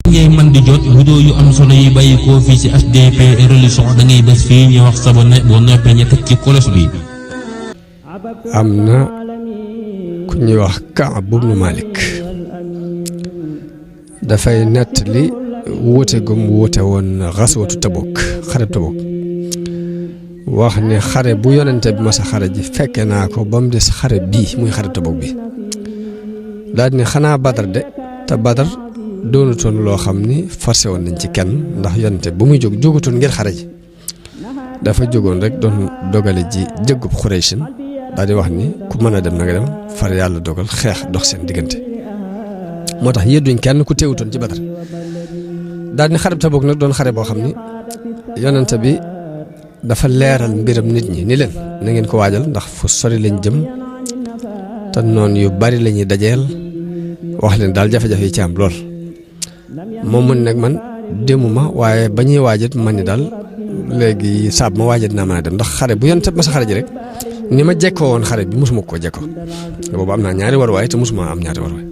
ngay man di jot vidéo yu am solo yi bàyyi ko fii ci HDP religion da ngay bés fii ñu wax sabone boo noppee ñu teg ci kolos bi. am na ku ñuy wax Kaab ibnu Malik dafay nettali wuute gum wuute woon xaswatu Tabuk xareb Tabuk wax ne xare bu yonente bi masa xare ji fekke naa ko ba mu des xare bii muy xare Tabuk bi daal ni xanaa Badar de te Badar doonutoon loo xam ni forcé woon nañ ci kenn ndax yonente bu muy jógutoon ngir xare ji dafa jógoon rek doon dogale ji jëggub Xuraysin daal di wax ni ku mën a dem na nga dem far yàlla dogal xeex dox seen diggante moo tax yedduñ kenn ku teewutoon ci Badar daal ni xareb Tabuk nag doon xare boo xam ni yonente bi dafa leeral mbiram nit ñi ni leen na ngeen ko waajal ndax fu sori lañ jëm te noonu yu bari la ñuy dajeel wax leen daal jafe-jafe yi ci am lool moom mun nag man demuma waaye ba ñuy waajit man ni daal léegi saab ma waajit naa mën a dem ndax xare bu yonente bi masa xare ji rek ni ma jekkoo woon xare bi mosuma koo jekkoo boobu am naa ñaari warwaay te mosuma am ñaari warwaay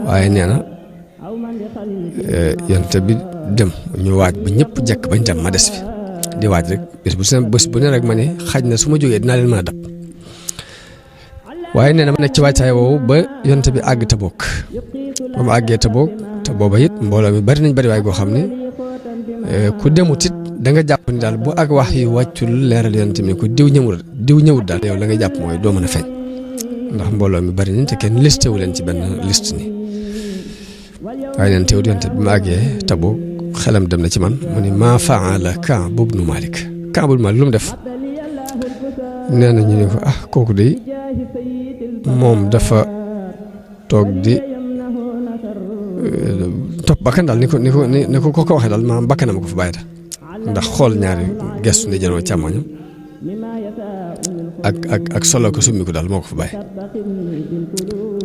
waaye nee na yonte bi dem ñu waaj ba ñëpp jekk bañ dem ma des fi di waaj rek bés bu ne rek ma ne xaj na su ma jógee dinaa leen mën a dab waaye nee na ma nekk ci waajtaay woowu ba yonte bi àgg Tabuk ba mu àggee Tabuk te booba it mbooloo mi bari nañ bari waay goo xam ne ku demut it da nga jàpp ni daal bu ak wax yu wàccul leeral yonte bi ne ko diw ñëwul daal yow la nga jàpp mooy doo mën a feeñ ndax mbooloo mi bari nañ te kenn listé wu leen ci benn liste ni waaye neen teewut yonte bi ma àggee Tabuk xelam dem na ci man mu ni maa faala Kaab ibnu Malik Kaab ibnu Malik lu mu def nee na ñu ne ko kooku de moom dafa toog di topp bakkan daal ni ko ko waxee daal maanaam bakkanam ko fa bàyyi ndax xool ñaari gestu ni jëroo càmmoñam ak solo ko summi ko daal moo ko fa bàyyi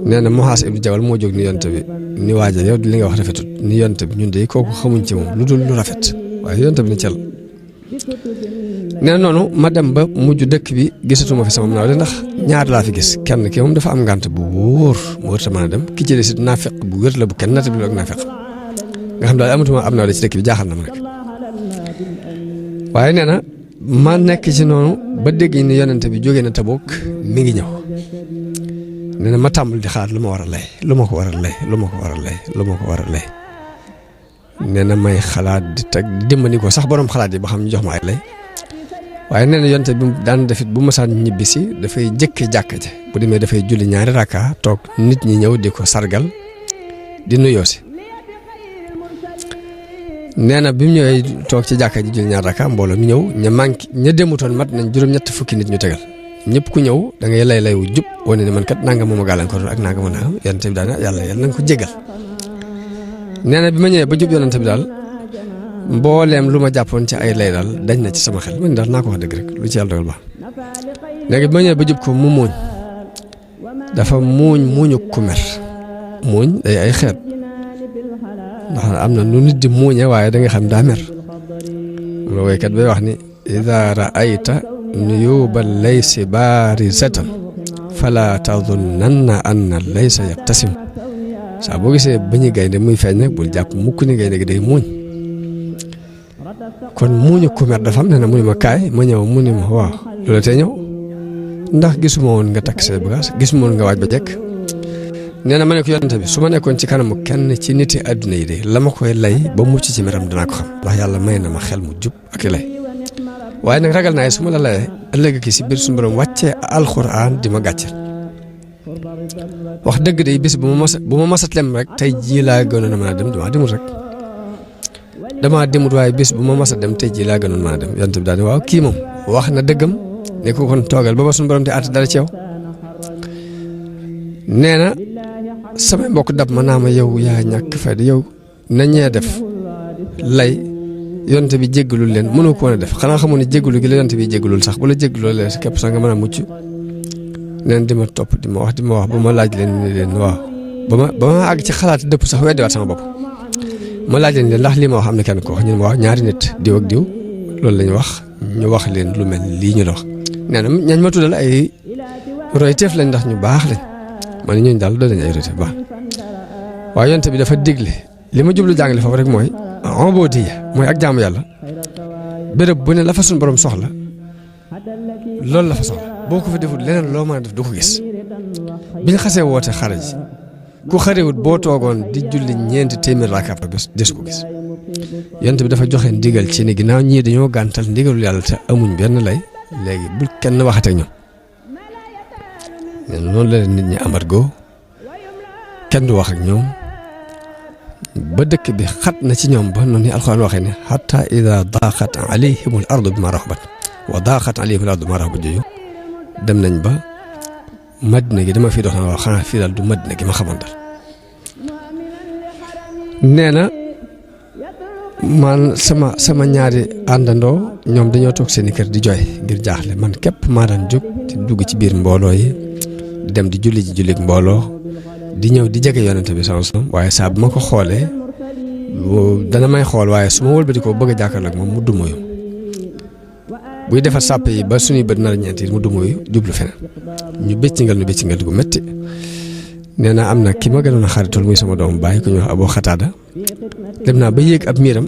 nee na Muhaas ibnu Jabal moo jóg ni yonte bi ni waaja yow li nga wax rafetut ni yonte bi ñun de kooku xamuñ ci moom lu dul lu rafet waaye yonte bi ni cel nee na noonu ma dem ba mujj dëkk bi gisatuma fi sama naaw de ndax ñaar laa fi gis kenn ki moom dafa am ngànt bu wóor mu wër ta mën a dem ki ci des it naafeq bu wér la bu kenn natt bi ak naafeq nga xam daal amatuma am naaw de ci dëkk bi jaaxal na ma nag waaye nee na ma nekk ci noonu ba dégg ni yonente bi jógee na Tabuk mi ngi ñëw nee na ma tàmbali di xaar lu ma war a lay lu ma ko war a lay nee na may xalaat di teg di dimbali ko sax borom xalaat yi ba xam ñu jox ma ay lay waaye nee na yonte bi daan defit bu masaan ñibbi si dafay jëkke jàkka ja bu demee dafay julli ñaari rakka toog nit ñi ñëw di ko sargal di nuyoo si nee na bi mu ñëwee toog ci jàkka ji julli ñaari rakka mbooloo mi ñëw ña demutoon mat nañ juróom-ñett fukki nit ñu tegal ñëpp ku ñëw da ngay lay wu jub wane ne man kat nanga moom a gàllankoor ak nanga mën a am yonente bi daal yàlla na nga ko jégal nee na bi ma ñëwee ba jub yonente bi daal mbooleem lu ma jàppoon ci ay lay daal dañ na ci sama xel man daal naa ko wax dëgg rek lu ci yàlla dogal baax léegi bi ma ñëwee ba jub ko mu muuñ dafa muuñu ku mer muuñ day ay xeet ndax am na nu nit di muuñe waaye da nga xam daa mer mu la woykat bay wax ni ida raayta nuyuba laysi baarizatan fala tazunnanna anna laysa yabtasim saa boo gisee bañu gaynde muy feeñ nag bul jàpp mukk ni gaynde gi day muuñ kon muuñu ku mer dafa am ne na mu ni ma kaay ma ñëw mu ni ma waaw loola tee ñëw ndax gisuma woon nga takk say bagage gisuma woon nga waaj ba jekk nee na ma ne ko yonente bi su ma nekkoon ci kanamu kenn ci niti àdduna yi de la ma koy lay ba mucc ci meram danaa ko xam ndax yàlla may na ma xel mu jub ak lay waaye nag ragal naa su ma la layee ëllëg ki si biir suñu borom wàccee alxuraan di ma gàcceel wax dëgg de bis bu ma masat lem rek tey jii laa gënoon a mën a dem damaa demut waaye bis bu ma masat dem tey jii laa gënoon mën a dem yonent bi daal ne waaw kii moom wax na dëggam ne ko kon toogal ba suñu borom di àtt dara ci yow nee na samay mbokk dab ma naa ma yow yaa ñàkk fayda yow nañee def lay yonte bi jéggalul leen mënoo ko woon a def xanaa xamoon ne jéggalu gi la yonte bi jéggalul sax bu la jéggaloo leen képp sax nga mën a mucc neen di ma topp di ma wax ba ma laaj leen ni leen waaw ba ma àgg ci xalaat dëpp sax weddiwaat sama bopp ma laaj leen ndax lii ma wax am na kenn ko wax ñu ne ma wax ñaari nit diw ak diw loolu lañu wax ñu wax leen lu mel lii ñu la wax nee na ñañ ma tuddal ay royteef lañ ndax ñu baax lañ ma ne ñooñu daal doon nañ ay royteef baax waaye yonent bi dafa digle li ma jublu jàngale foofu rek mooy ubuudiyya mooy ak jaamu yàlla béréb bu ne la fa suñu borom soxla loolu la fa soxla boo ko fa defut leneen loo mën a def du ko gis biñ xasee woote xare ji ku xarewut boo toogoon di julli 400 rakaa bés des ko gis yonent bi dafa joxe ndigal ci ni ginnaaw ñii dañoo gàntal ndigalul yàlla te amuñ benn lay léegi bul kenn waxate ak ñoom nee noonu la nit ñi amat go kenn du wax ak ñoom ba dëkk bi xat na ci ñoom ba noonu ni alxuraan waxee ne hatta ida daaqat alayhimul ardu bima raxubat wa daaqat alayhimul ardu bima raxubat jooju dem nañ ba madina gi dama fi dox na wax xanaa fii daal du madina gi ma xamoon daal nee na man sama ñaari àndandoo ñoom dañoo toog seeni kër di jooy ngir jaaxle man képp maa daan jóg di dugg ci biir mbooloo yi di dem di julli ji jullik mbooloo di ñëw di jege yonente bi sallallahu alayhi wasallam waaye saa bu ma ko xoolee dana may xool waaye su ma wëlbati ko bëgg a jàkkaarloo ak moom mu dumóoyu buy defar sàpp yi ba suñuy bët nar a ñeent yi mu dumóoyu jublu feneen ñu béccingal gu métti nee na am na ki ma gënoon a xaritool muy sama doomu baay ku ñuy wax Abu Xataada dem naa ba yéeg ab miiram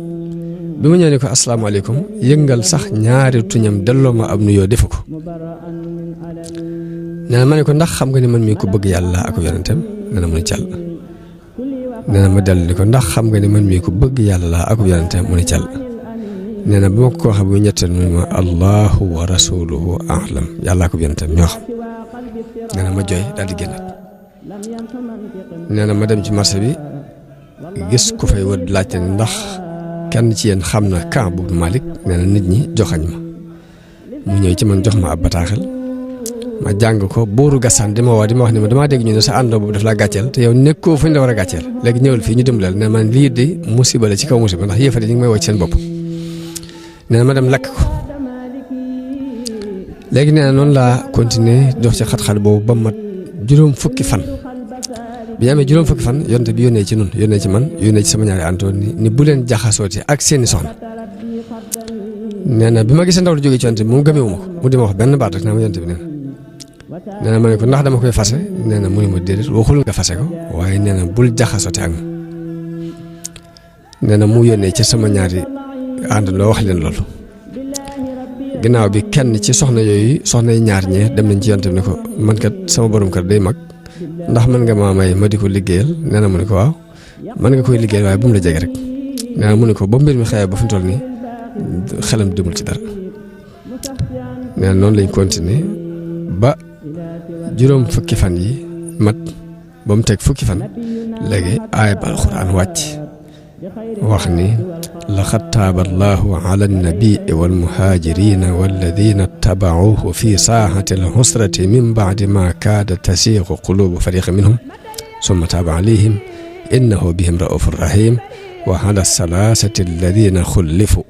bi ma ñëw ne ko asalaamaaleykum yëngal sax ñaari tuñam delloo ma ab nuyoo defu ko nee na ma ne ko ndax xam nga ni man mii ko bëgg yàlla ak yonentam nee na mu ne cal nee na ma dellu ni ko ndax xam nga ni man mii ko bëgg yàlla ak yonentam mu ne cal nee na bi ma ko waxee bu ñetteel mu ne ma allahu wa rasuluhu a'lam yàlla ak yonentam ñoo xam nee na ma jooy daal di génnaat nee na ma dem ci marché bi gis ku fay wër laajte ni ndax kenn ci yéen xam na Kaab ibn Malik nee na nit ñi joxañ ma mu ñëw ci man jox ma ab bataaxel ma jàng ko buuru Gassane di ma wax ni ma damaa dégg ñu ne sa àndoo boobu daf laa gàcceel te yow nekkoo fu ñu la war a gàcceel léegi ñëwal fii ñu dimbalal nee na man lii de musiba la ci kaw musiba ndax yéefar yi ñu ngi may woo ci seen bopp nee na ma dem lakk ko léegi nee na noonu laa continuer dox ci xat-xat boobu ba mat juróom fukki fan bi ñu amee juróom fukki fan yonte bi yónnee ci nun yónnee ci man yónnee ci sama ñaari àndoon ni bu leen jaxasooti ak seeni soxna nee na bi ma gisee ndaw lu jógee ci yonte bi moom gëmeewu ma ko mu di ma wax benn baat rek naa ma yonte bi nee na ma ne ko ndax dama koy fase nee na mu ne ma déedéet waxul nga fase ko waaye nee na bul jaxasooti ak moom nee na mu yónnee ci sama ñaari àndandoo wax leen loolu ginnaaw bi kenn ci soxna yooyu soxna yi ñaar ñee dem nañ ci yonte bi ne ko man kat sama borom kër day mag ndax mën nga maa may ma di ko liggéeyal nee na mu ne ko waaw mën nga koy liggéeyal waaye bu mu la jege rek nee na mu ne ko ba mbir mi xëyee ba fi mu toll nii xelam demul ci dara nee na noonu lañ continuer ba juróom fukki fan yi mat ba mu teg fukki fan léegi aaya ba alxuraan wàcc wax ni laqad taaba allahu ala annabii walmuhaajirina walladina tabauhu fi saaxati alxusrati min baadi ma kaada tasiixu qulubu fariqi minhum summa taaba alayhim innahu bihim raufu rahim wa ala salaasati alladina xullifu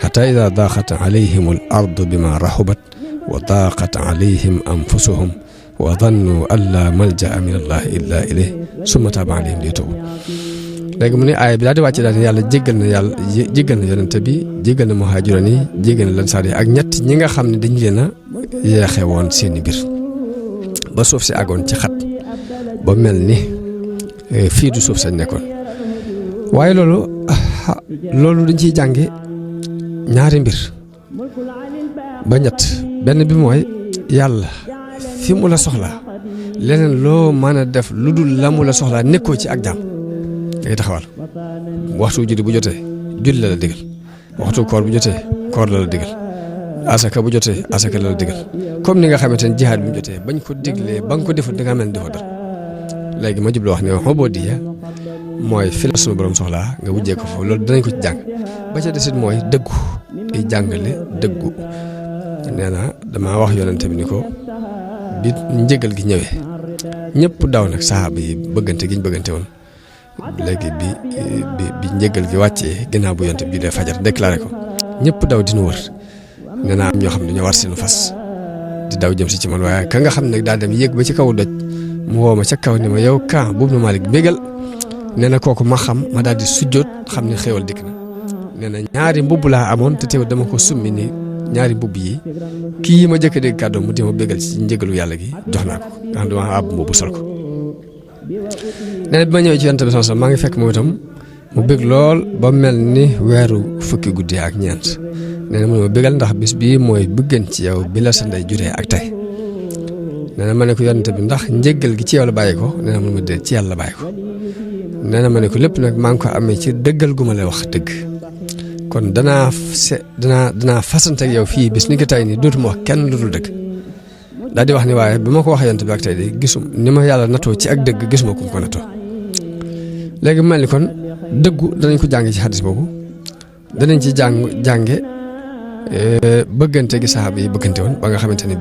xata ida daaqat alayhim al ardu bima raxubat wa daaqat alayhim anfusuhum wa dannu an laa malja'a min allahi illa ilayh summa taaba alayhim liyatuubu léegi mu ne aaya bi daal di wàcce daal yàlla jéggal na yonente bi jéggal na muhaajiroon yi jéggal na lansaar yi ak ñett ñi nga xam ne dañu leen a yeexe woon seeni biir ba suuf si àggoon ci xat ba mel ni fii du suuf sañ nekkoon waaye loolu dañ ciy jànge ñaari mbir ba ñett benn bi mooy yàlla fi mu la soxlaa leneen loo mën a def lu dul la mu la soxlaa nekkoo ci ak jàmm day taxawal waxtu julli bu jotee julli la digal waxtu koor bu jotee koor la digal asaka bu jotee asaka la digal comme ni nga xamante ne jihaad bu jotee bañ ko diglee ba nga ko defut da nga mel ni defoo dara léegi ma jublu wax ne ubuudiyya mooy fi la sunu borom soxlaa nga wujjee ko foofu loolu danañ ko ci jàng ba ca desit mooy dëggu di jàngale dëggu nee na damaa wax yonente bi ni ko bi njëgal gi ñëwee ñëpp daw nag saxaaba yi bëggante gi ñu bëggante woon léegi bi njëgal gi wàccee ginnaaw bu yonte bi julee fajar déclaré ko ñëpp daw dinu wër nee naa am ñoo xam ne dañoo war seenu fas di daw jëm si ci man waaye ka nga xam ne daa dem yéeg ba ci kaw doj mu woo ma ca kaw ni ma yow Kaab ibn Malik bégal nee na kooku ma xam ma daal di sujjóot xam ne xéewal dikk na nee na ñaari mbubb laa amoon te teew dama ko summi ni ñaari mbubb yi kii ma jëkk dégg kàddoom mu di ma bégal ci njëgalu yàlla gi jox naa ko nga xam dama àbb mbubb sol ko nee na bi ma ñëwee ci yonent bi sallallahu alayhi wasallam maa ngi fekk moom itam mu bëgg lool ba mel ni weeru fukki guddi ak ñeent nee na mu ne ma bëggal ndax bis bii mooy bëggan ci yow bi la sa ndey juree ak tey nee na ma ne ko yonent bi ndax njëggal gi ci yow la bàyyi ko nee na mu ne ma déet ci yàlla la bàyyi ko nee na ma ne ko lépp nag maa ngi ko amee ci dëggal gu ma lay wax dëgg kon danaa fasante ak yow fii bis ni ko tey nii dootuma wax kenn lu dul dëgg daal di wax ni waaye bi ma ko waxee yonent bi ak tey de gisum ni ma yàlla natoo ci ak dëgg gisuma ku ko natoo léegi mel ni kon dëggu danañ ko jànge ci xadis boobu danañ ci jànge bëggante gi saxaaba yi bëggante woon ba nga xamante ne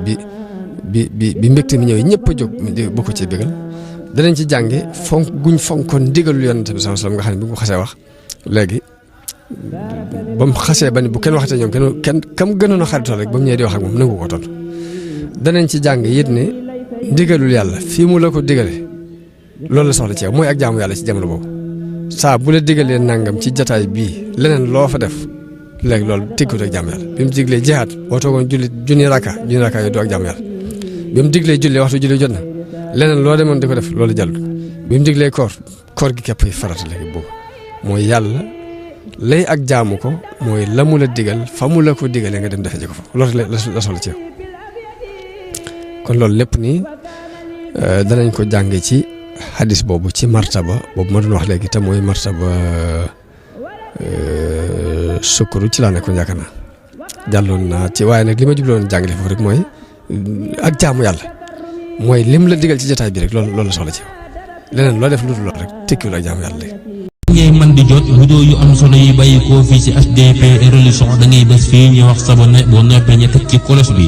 bi mbégte mi ñëwee ñëpp a jóg bokk ci bégal danañ ci jànge fonk guñ fonkoon ndigalul yonent bi sallallahu alayhi wasallam nga xam ne bi mu ko xasee wax léegi ba mu xasee ba ni bu kenn waxatee ñoom kenn kam gënoon a xaritoo rek ba mu ñëwee di wax ak moom nangu ko tontu danañ ci jàng it ne ndigalul yàlla fii mu la ko digale loolu la soxla ci yow mooy ak jaamu yàlla ci jamono boobu saa bu la digalee nangam ci jataay bii leneen loo fa def léegi loolu tiggut ak jaamu yàlla bi mu diglee jihaad boo toogoon julli junni raka yooyu du ak jaamu yàlla bi mu diglee julli waxtu julli jot na leneen loo demoon di ko def loolu jàll bi mu diglee koor gi képp yi farata léegi boobu mooy yàlla lay ak jaamu ko mooy la mu la digal fa mu la ko digalee nga dem defe ji ko fa loolu la soxla ci yow kon loolu lépp nii danañ ko jànge ci xadis boobu ci martaba boobu ma doon wax léegi te mooy martaba sukkuru ci laa nekkoon yaakaar naa jàlloon naa ci waaye nag li ma jubloon jàngale foofu rek mooy ak jaamu yàlla mooy lim la digal ci jotaay bi rek loolu la soxla ci yow leneen loo def lu dul loolu rek tekkiwul ak jaamu yàlla léegi. ngay man di jot vidéo yu am solo yi bàyyi koo fii ci HDP religion da ngay bés fii ñu wax sabonné boo noppee ñu teg ci cloche bi